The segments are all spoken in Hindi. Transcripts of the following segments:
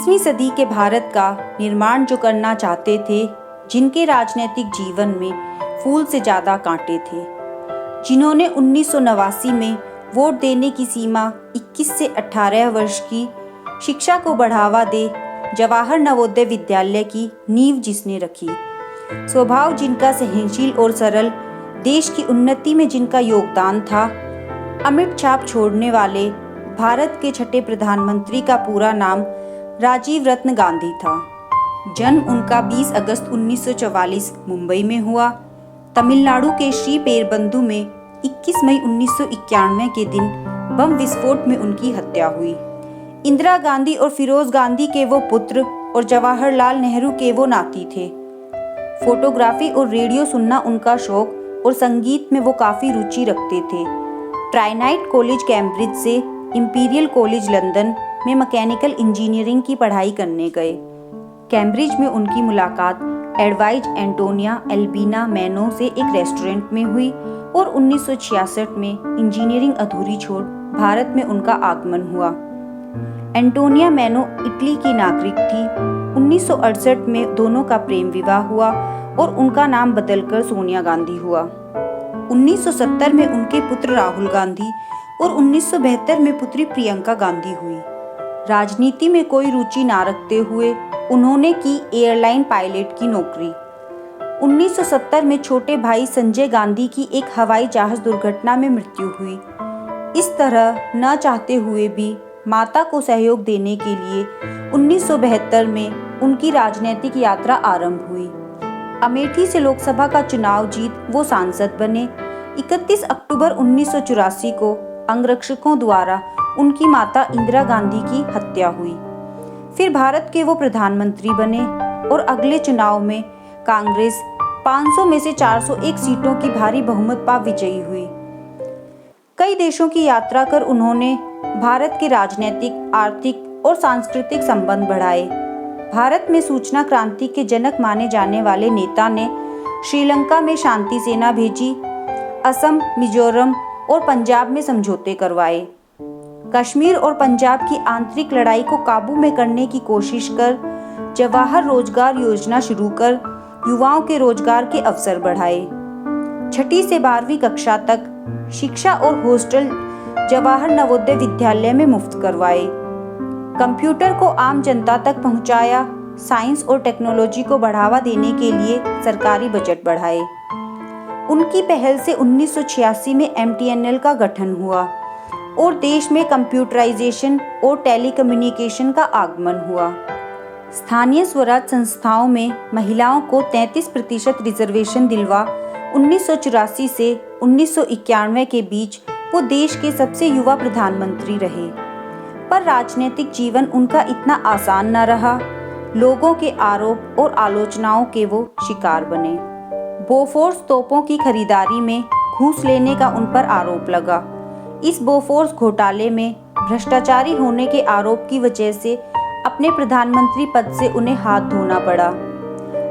20वीं सदी के भारत का निर्माण जो करना चाहते थे, जिनके राजनीतिक जीवन में फूल से ज़्यादा कांटे थे, जिन्होंने 1989 में वोट देने की सीमा 21 से 18 वर्ष की शिक्षा को बढ़ावा दे जवाहर नवोदय विद्यालय की नींव जिसने रखी, स्वभाव जिनका सहनशील और सरल, देश की उन्नति में जिनका योगदान था, अमिट छाप छोड़ने वाले भारत के छठे प्रधानमंत्री का पूरा नाम राजीव रत्न गांधी था। जन्म उनका 20 अगस्त 1944 मुंबई में हुआ। तमिलनाडु के श्री पेरबंदु में 21 मई 1991 के दिन बम विस्फोट में उनकी हत्या हुई। इंदिरा गांधी और फिरोज गांधी के वो पुत्र और जवाहरलाल नेहरू के वो नाती थे। फोटोग्राफी और रेडियो सुनना उनका शौक और संगीत में वो काफ़ी रुचि रखते थे। ट्राइनाइट कॉलेज कैम्ब्रिज से इंपीरियल कॉलेज लंदन में मैकेनिकल इंजीनियरिंग की पढ़ाई करने गए। कैम्ब्रिज में उनकी मुलाकात एडवाइज एंटोनिया एल्बिना मैनो से एक रेस्टोरेंट में हुई और 1966 में इंजीनियरिंग अधूरी छोड़ भारत में उनका आगमन हुआ। एंटोनिया मैनो इटली की नागरिक थी। 1968 में दोनों का प्रेम विवाह हुआ और उनका नाम बदलकर सोनिया गांधी हुआ। 1970 में उनके पुत्र राहुल गांधी और 1972 में पुत्री प्रियंका गांधी हुई। राजनीति में कोई रुचि ना रखते हुए उन्होंने की एयरलाइन पायलट की नौकरी। 1970 में छोटे भाई संजय गांधी की एक हवाई जहाज दुर्घटना में मृत्यु हुई। इस तरह न चाहते हुए भी माता को सहयोग देने के लिए 1972 में उनकी राजनीतिक यात्रा आरंभ हुई। अमेठी से लोकसभा का चुनाव जीत वो सांसद बने। 31 अक्टूबर 1984 को अंगरक्षकों द्वारा उनकी माता इंदिरा गांधी की हत्या हुई। फिर भारत के वो प्रधानमंत्री बने और अगले चुनाव में कांग्रेस 500 में से 401 सीटों की भारी बहुमत पा विजयी हुई। कई देशों की यात्रा कर उन्होंने भारत के राजनीतिक, आर्थिक और सांस्कृतिक संबंध बढ़ाए। भारत में सूचना क्रांति के जनक माने जाने वाले नेता ने श्रीलंका में शांति सेना भेजी, असम, मिजोरम और पंजाब में समझौते करवाए। कश्मीर और पंजाब की आंतरिक लड़ाई को काबू में करने की कोशिश कर जवाहर रोजगार योजना शुरू कर युवाओं के रोजगार के अवसर बढ़ाए। 6ठी से 12वीं कक्षा तक शिक्षा और हॉस्टल जवाहर नवोदय विद्यालय में मुफ्त करवाए। कंप्यूटर को आम जनता तक पहुंचाया। साइंस और टेक्नोलॉजी को बढ़ावा देने के लिए सरकारी बजट बढ़ाए। उनकी पहल से 1986 में MTNL का गठन हुआ और देश में कंप्यूटराइजेशन और टेलीकम्युनिकेशन का आगमन हुआ। स्थानीय स्वराज संस्थाओं में महिलाओं को 33% रिजर्वेशन दिलवा 1984 से 1991 के बीच वो देश के सबसे युवा प्रधानमंत्री रहे। पर राजनीतिक जीवन उनका इतना आसान न रहा। लोगों के आरोप और आलोचनाओं के वो शिकार बने। बोफोर्स तोपों की खरीदारी में घूस लेने का उन पर आरोप लगा। इस बोफोर्स घोटाले में भ्रष्टाचारी होने के आरोप की वजह से अपने प्रधानमंत्री पद से उन्हें हाथ धोना पड़ा।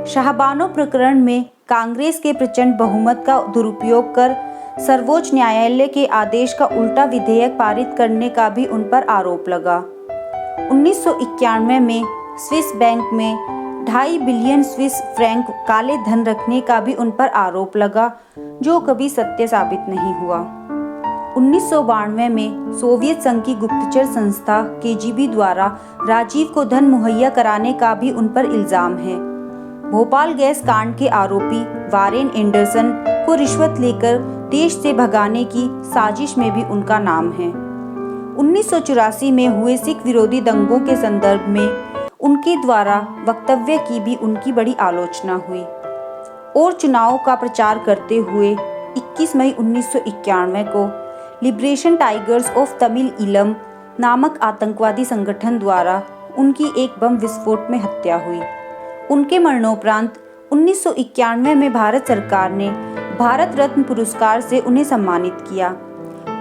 शाहबानो प्रकरण में कांग्रेस के प्रचंड बहुमत का दुरुपयोग कर सर्वोच्च न्यायालय के आदेश का उल्टा विधेयक पारित करने का भी उन पर आरोप लगा। 1991 में स्विस बैंक में 2.5 बिलियन स्विस फ्रैंक काले धन रखने का भी उन पर आरोप लगा, जो कभी सत्य साबित नहीं हुआ। 1992 में सोवियत संघ की गुप्तचर संस्था KGB द्वारा राजीव को धन मुहैया कराने का भी उन पर इल्जाम है। भोपाल गैस कांड के आरोपी वारेन एंडरसन को रिश्वत लेकर देश से भगाने की साजिश में भी उनका नाम है। 1984 में हुए सिख विरोधी दंगों के संदर्भ में उनके द्वारा वक्तव्य की भी उनकी बड़ी आलोचना हुई और चुनाव का प्रचार करते हुए 21 मई 1991 को liberation tigers of Tamil Eelam नामक आतंकवादी संगठन द्वारा उनकी एक बम विस्फोट में हत्या हुई। उनके मरणोपरांत 1991 में भारत सरकार ने भारत रत्न पुरस्कार से उन्हें सम्मानित किया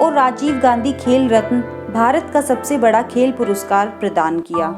और राजीव गांधी खेल रत्न भारत का सबसे बड़ा खेल पुरस्कार प्रदान किया।